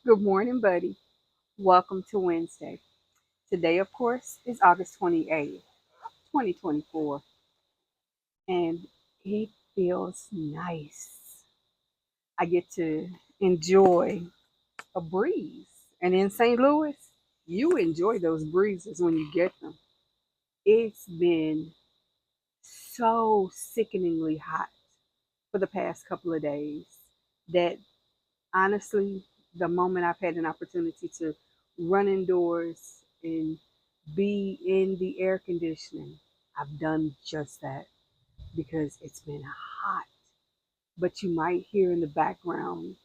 Good morning, buddy. Welcome to Wednesday. Today, of course, is August 28th, 2024, and it feels nice. I get to enjoy a breeze. And in St. Louis, you enjoy those breezes when you get them. It's been so sickeningly hot for the past couple of days that honestly, the moment I've had an opportunity to run indoors and be in the air conditioning, I've done just that because it's been hot. But you might hear in the background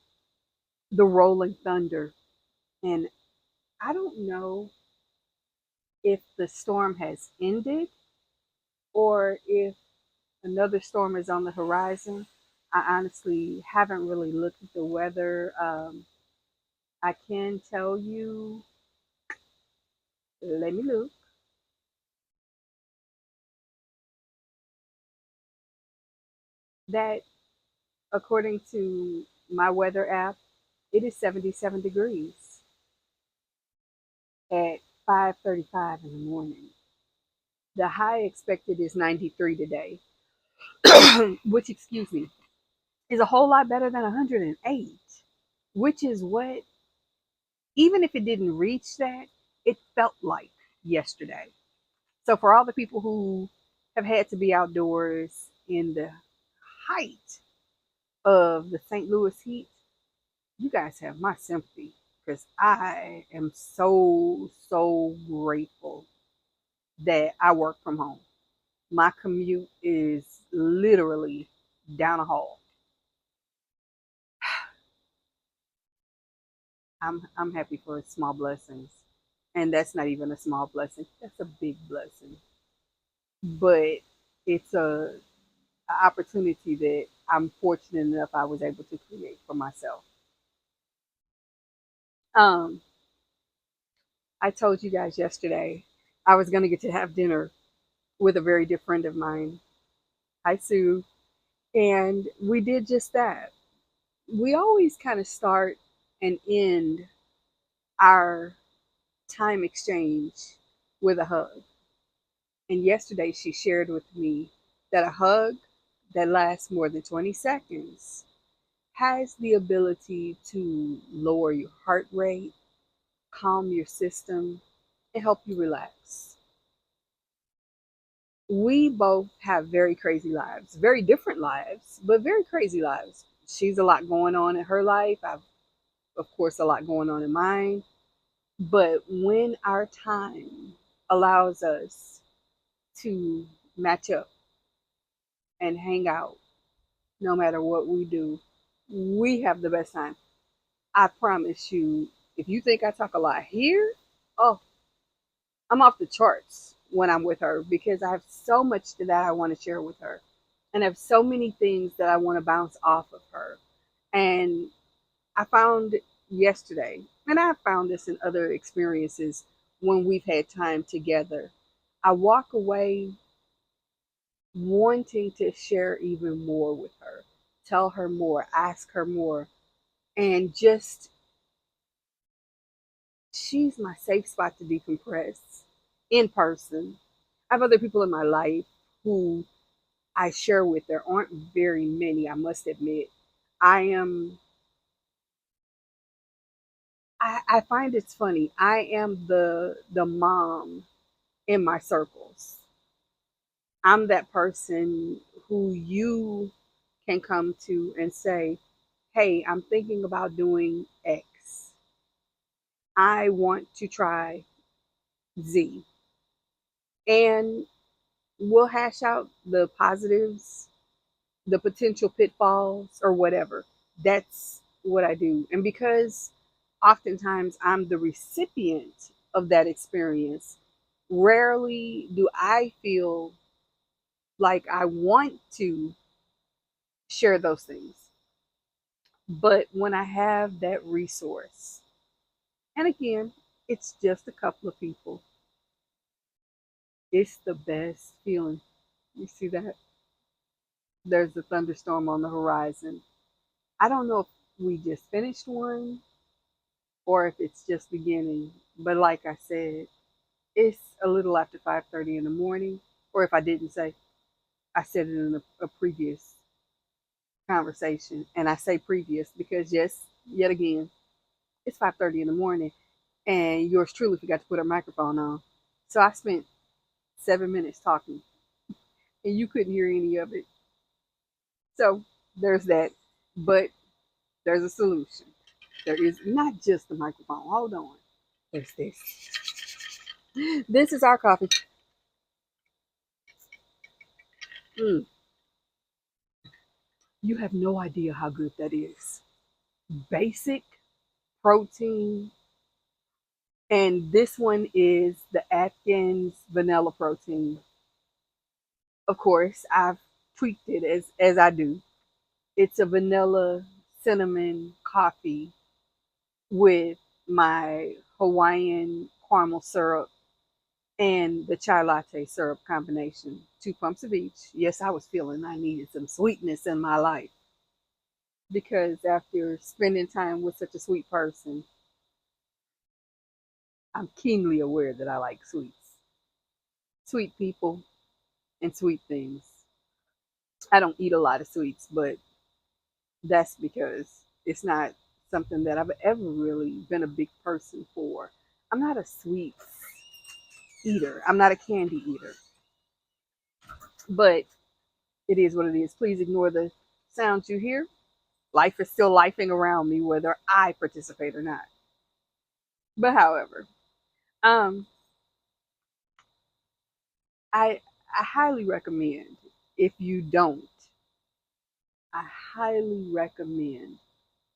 the rolling thunder. And I don't know if the storm has ended or if another storm is on the horizon. I honestly haven't really looked at the weather. I can tell you, let me look. That according to my weather app, it is 77 degrees at 5:35 in the morning. The high expected is 93 today, which, excuse me, is a whole lot better than 108, which is what, even if it didn't reach that, it felt like yesterday. So for all the people who have had to be outdoors in the height of the St. Louis heat, you guys have my sympathy because I am so grateful that I work from home. My commute is literally down a hall. I'm happy for small blessings. And that's not even a small blessing. That's a big blessing. But it's a opportunity that I'm fortunate enough I was able to create for myself. Um, I told you guys yesterday I was gonna get to have dinner with a very dear friend of mine. Hi Sue. And we did just that. We always kind of start and end our time exchange with a hug. And yesterday she shared with me that a hug that lasts more than 20 seconds has the ability to lower your heart rate, calm your system, and help you relax. We both have very crazy lives, very different lives, but very crazy lives. She's a lot going on in her life. I've, of course, a lot going on in mine. But when our time allows us to match up and hang out, no matter what we do, we have the best time. I promise you, if you think I talk a lot here, oh, I'm off the charts when I'm with her because I have so much that I want to share with her. And I have so many things that I want to bounce off of her. And I found yesterday, and I've found this in other experiences when we've had time together, I walk away wanting to share even more with her, tell her more, ask her more, and just she's my safe spot to decompress in person. I have other people in my life who I share with. There aren't very many, I must admit. I am I find it's funny. I am the mom in my circles. I'm that person who you can come to and say, "Hey, I'm thinking about doing X. I want to try Z." And we'll hash out the positives, the potential pitfalls, or whatever. That's what I do. And because oftentimes I'm the recipient of that experience, rarely do I feel like I want to share those things. But when I have that resource, and again, it's just a couple of people, it's the best feeling. You see that? There's a thunderstorm on the horizon. I don't know if we just finished one or if it's just beginning. But like I said, it's a little after 5:30 in the morning. Or if I didn't say, I said it in a previous conversation. And I say previous because, yes, yet again, it's 5:30 in the morning, and yours truly forgot to put her microphone on. So I spent 7 minutes talking, and you couldn't hear any of it. So there's that. But there's a solution. There is not just the microphone. Hold on. There's this. This is our coffee. Mm. You have no idea how good that is. Basic protein. And this one is the Atkins vanilla protein. Of course, I've tweaked it as I do. It's a vanilla cinnamon coffee with my Hawaiian caramel syrup and the chai latte syrup combination. 2 pumps of each. Yes, I was feeling I needed some sweetness in my life because after spending time with such a sweet person, I'm keenly aware that I like sweets, sweet people, and sweet things. I don't eat a lot of sweets, but that's because it's not something that I've ever really been a big person for. I'm not a sweets eater. I'm not a candy eater. But it is what it is. Please ignore the sounds you hear. Life is still lifing around me, whether I participate or not. But however, um, I highly recommend if you don't, I highly recommend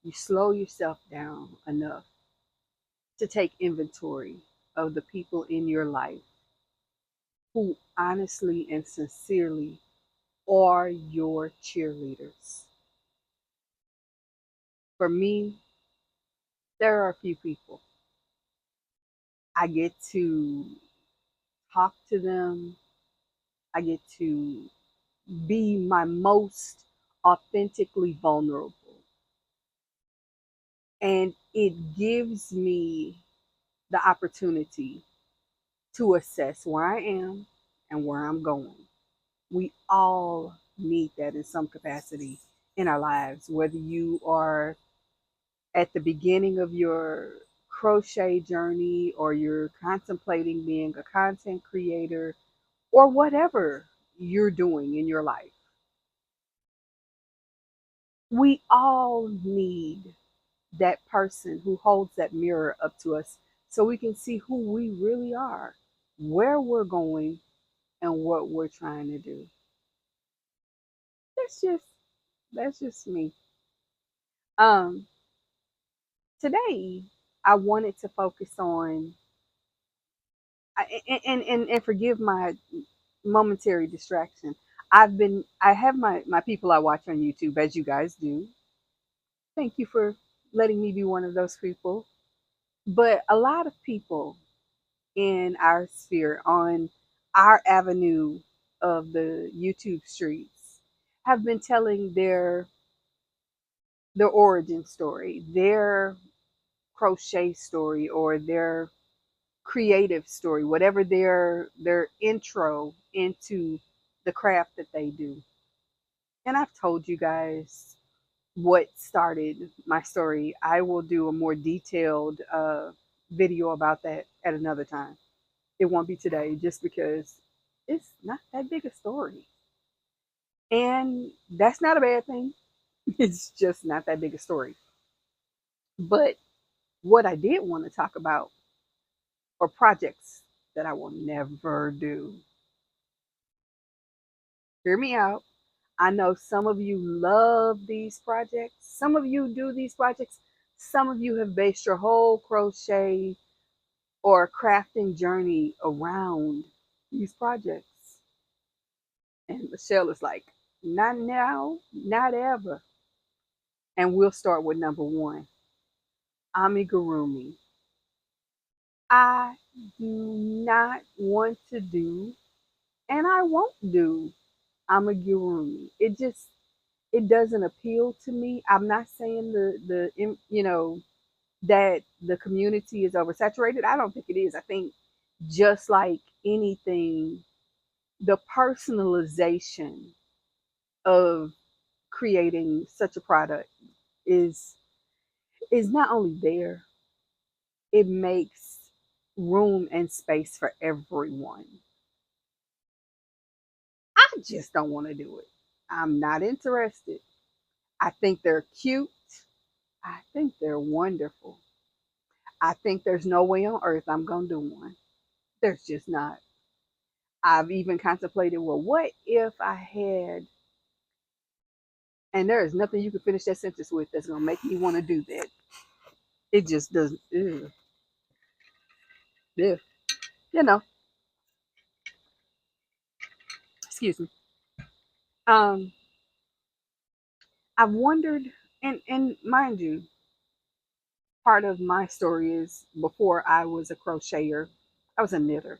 you slow yourself down enough to take inventory of the people in your life who honestly and sincerely are your cheerleaders. For me, there are a few people. I get to talk to them. I get to be my most authentically vulnerable. And it gives me the opportunity to assess where I am and where I'm going. We all need that in some capacity in our lives, whether you are at the beginning of your crochet journey or you're contemplating being a content creator or whatever you're doing in your life. We all need that person who holds that mirror up to us so we can see who we really are, where we're going, and what we're trying to do. That's just that's just me. Um Today I wanted to focus on and forgive my momentary distraction. I have my people I watch on YouTube, as you guys do. Thank you for letting me be one of those people. But a lot of people in our sphere, on our avenue of the YouTube streets, have been telling their origin story, their crochet story, or their creative story, whatever their intro into the craft that they do. And I've told you guys what started my story. I will do a more detailed video about that at another time. It won't be today just because it's not that big a story. And that's not a bad thing. It's just not that big a story. But what I did want to talk about are projects that I will never do. Hear me out. I know some of you love these projects. Some of you do these projects. Some of you have based your whole crochet or crafting journey around these projects. And Michelle is like, not now, not ever. And we'll start with number one, amigurumi. I do not want to do, and I won't do amigurumi. It doesn't appeal to me. I'm not saying the that the community is oversaturated. I don't think it is. I think just like anything, the personalization of creating such a product is is not only there, it makes room and space for everyone. I just don't want to do it. I'm not interested. I think they're cute. I think they're wonderful. I think there's no way on earth I'm going to do one. There's just not. I've even contemplated, well, what if I had, and there is nothing you can finish that sentence with that's going to make me want to do that. It just doesn't. Ew, ew. You know, excuse me. Um, I've wondered, and mind you, part of my story is before I was a crocheter, I was a knitter.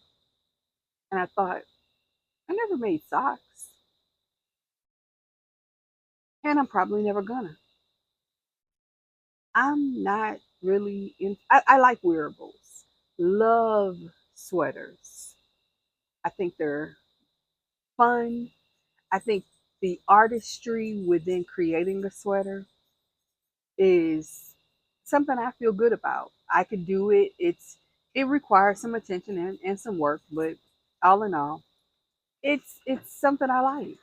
And I thought, I never made socks. And I'm probably never gonna. I'm not really in, I like wearables. Love sweaters. I think they're fun. I think the artistry within creating a sweater is something I feel good about. I could do it. It requires some attention and some work, but all in all, it's something I like.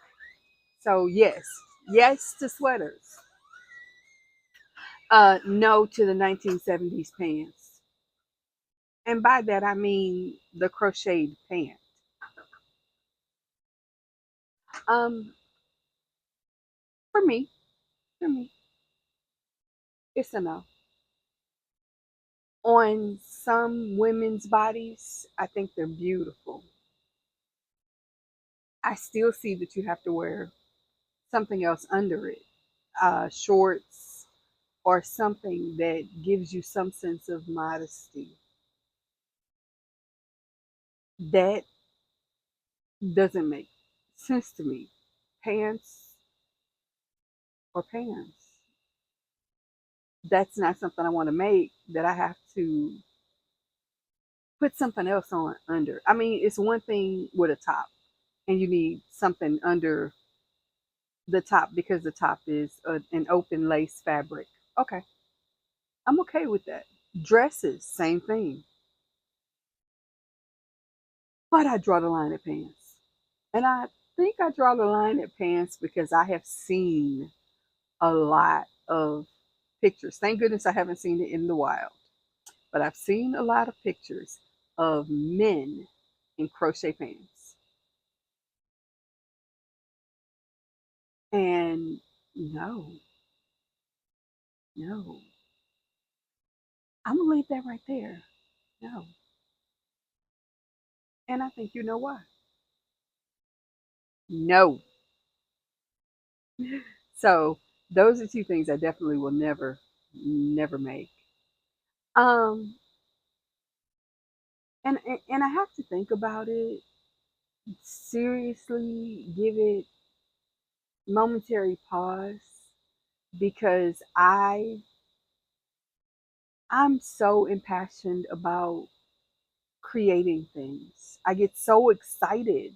So yes, yes to sweaters. No to the 1970s pants, and by that I mean the crocheted pant. Um, for me, for me, it's a no. On some women's bodies, I think they're beautiful. I still see that you have to wear something else under it, shorts or something that gives you some sense of modesty. That doesn't make sense to me. Pants or pants. That's not something I want to make that I have to put something else on under. I mean, it's one thing with a top and you need something under the top because the top is an open lace fabric. Okay, I'm okay with that. Dresses, same thing. But I draw the line at pants. And I think I draw the line at pants because I have seen a lot of pictures. Thank goodness I haven't seen it in the wild. But I've seen a lot of pictures of men in crochet pants. And no, no. I'm going to leave that right there. No. And I think you know why. No. So those are two things I definitely will never make. Um, and I have to think about it seriously, give it momentary pause because I'm so impassioned about creating things. I get so excited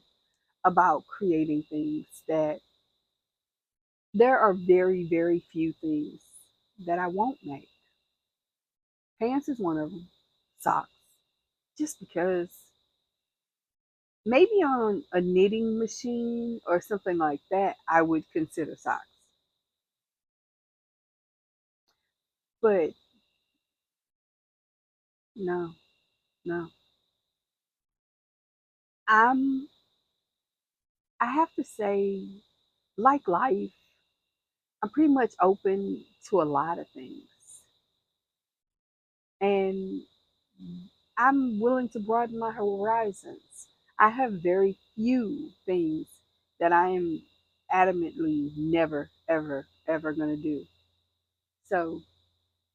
about creating things that there are very few things that I won't make. Pants is one of them. Socks. Just because maybe on a knitting machine or something like that, I would consider socks. But no, no. I'm I have to say, like life, I'm pretty much open to a lot of things. And I'm willing to broaden my horizons. I have very few things that I am adamantly never, ever gonna do. So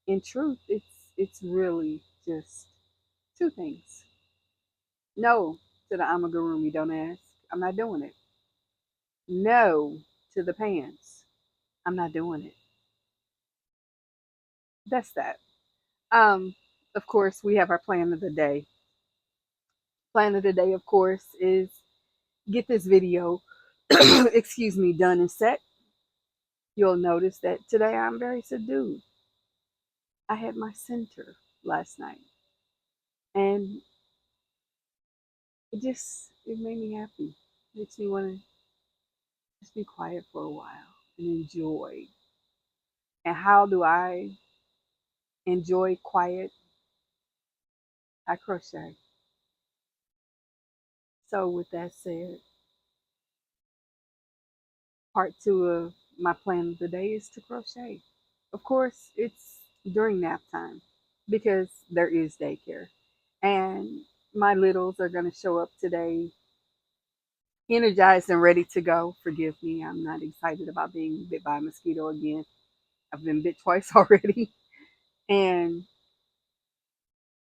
in truth, it's really just two things. No to the amigurumi, don't ask. I'm not doing it. No to the pants. I'm not doing it. That's that. Um, of course, we have our plan of the day. Plan of the day, of course, is get this video, excuse me, done and set. You'll notice that today I'm very subdued. I had my center last night, and it made me happy. It makes me want to just be quiet for a while and enjoy. And how do I enjoy quiet? I crochet. So with that said, part two of my plan of the day is to crochet. Of course, it's during nap time because there is daycare. And my littles are going to show up today energized and ready to go. Forgive me, I'm not excited about being bit by a mosquito again. I've been bit twice already. And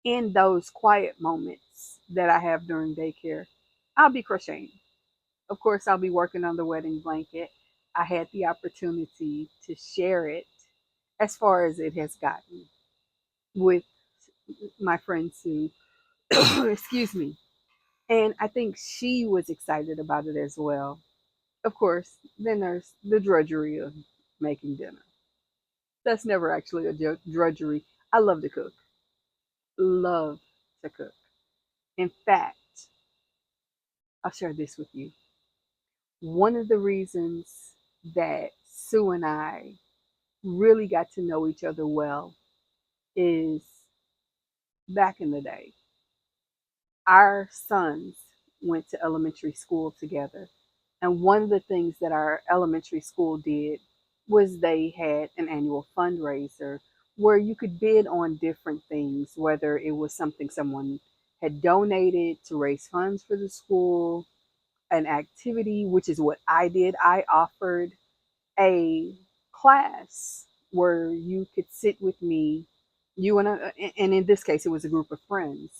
in those quiet moments that I have during daycare, I'll be crocheting. Of course, I'll be working on the wedding blanket. I had the opportunity to share it as far as it has gotten with my friend Sue. Excuse me. And I think she was excited about it as well. Of course, then there's the drudgery of making dinner. That's never actually a drudgery. I love to cook. Love to cook. In fact, I'll share this with you. One of the reasons that Sue and I really got to know each other well is back in the day. Our sons went to elementary school together. And one of the things that our elementary school did was they had an annual fundraiser where you could bid on different things, whether it was something someone had donated to raise funds for the school, an activity, which is what I did. I offered a class where you could sit with me, and in this case, it was a group of friends,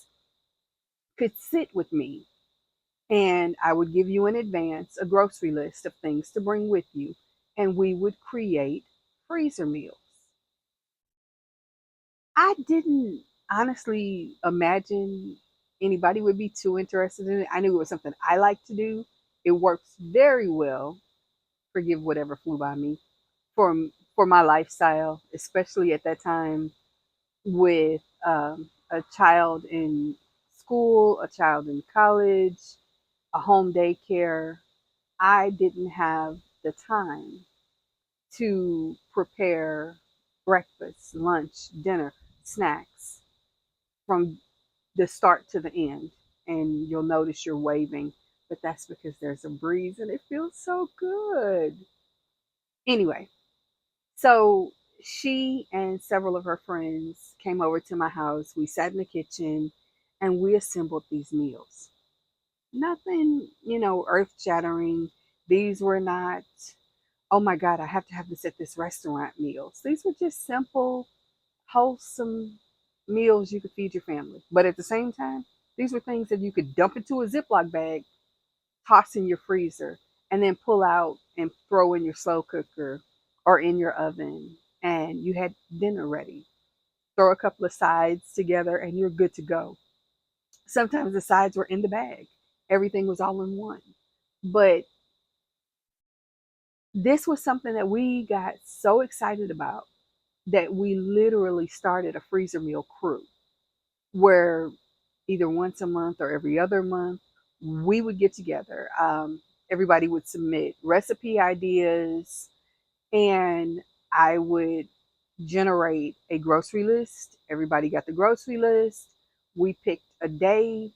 could sit with me, and I would give you in advance a grocery list of things to bring with you, and we would create freezer meals. I didn't honestly imagine anybody would be too interested in it. I knew it was something I like to do. It works very well. Forgive whatever flew by me for for my lifestyle, especially at that time with a child in school, a child in college, a home daycare. I didn't have the time to prepare breakfast, lunch, dinner, snacks from the start to the end. And you'll notice you're waving, but that's because there's a breeze and it feels so good. Anyway, so she and several of her friends came over to my house. We sat in the kitchen and we assembled these meals. Nothing, earth shattering. These were not, oh my God, I have to have this at this restaurant meals. These were just simple, wholesome meals you could feed your family. But at the same time, these were things that you could dump into a Ziploc bag, toss in your freezer, and then pull out and throw in your slow cooker or in your oven. And you had dinner ready. Throw a couple of sides together and you're good to go. Sometimes the sides were in the bag, everything was all in one. But this was something that we got so excited about that we literally started a freezer meal crew where either once a month or every other month we would get together. Everybody would submit recipe ideas, and I would generate a grocery list. Everybody got the grocery list. We picked a day.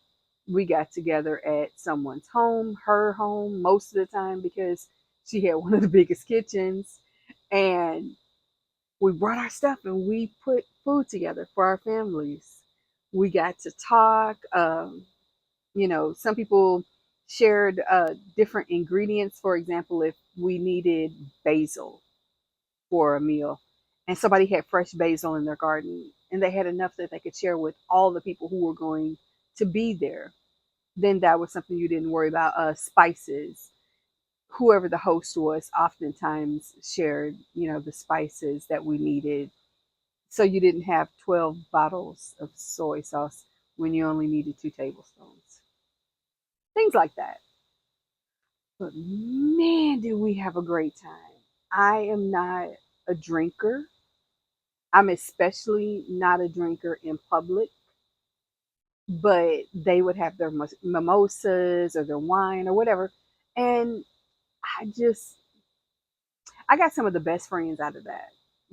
We got together at someone's home, her home, most of the time because she had one of the biggest kitchens. And we brought our stuff and we put food together for our families. We got to talk. Some people shared different ingredients. For example, if we needed basil for a meal and somebody had fresh basil in their garden and they had enough that they could share with all the people who were going to be there, then that was something you didn't worry about. Spices, whoever the host was oftentimes shared, the spices that we needed So you didn't have 12 bottles of soy sauce when you only needed 2 tablespoons. Things like that. But man, did we have a great time. I am not a drinker. I'm especially not a drinker in public, but they would have their mimosas or their wine or whatever. And I just, I got some of the best friends out of that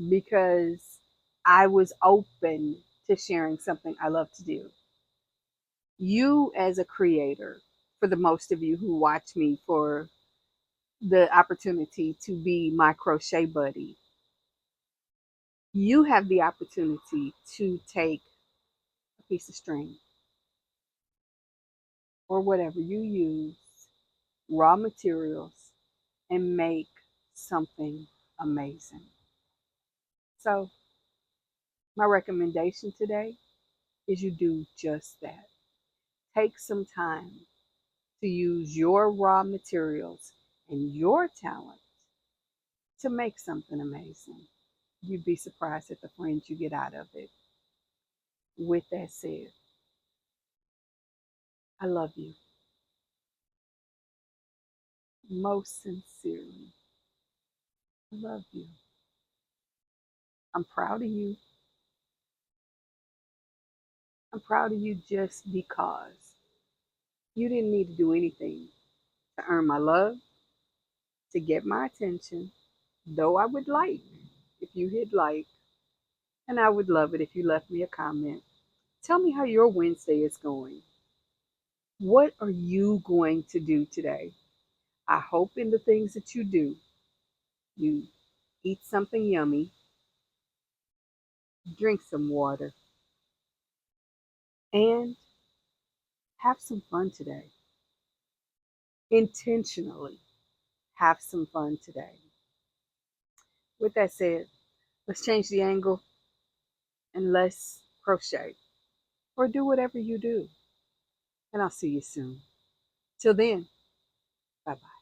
because I was open to sharing something I love to do. You, as a creator, for the most of you who watch me for the opportunity to be my crochet buddy, you have the opportunity to take a piece of string or whatever you use, raw materials, and make something amazing. So, my recommendation today is you do just that. Take some time to use your raw materials and your talent to make something amazing. You'd be surprised at the friends you get out of it. With that said, I love you most sincerely. I love you. I'm proud of you. I'm proud of you just because you didn't need to do anything to earn my love, to get my attention, though I would like if you hit like, and I would love it if you left me a comment. Tell me how your Wednesday is going. What are you going to do today? I hope in the things that you do, you eat something yummy, drink some water, and have some fun today. Intentionally have some fun today. With that said, let's change the angle and let's crochet or do whatever you do. And I'll see you soon. Till then, bye bye.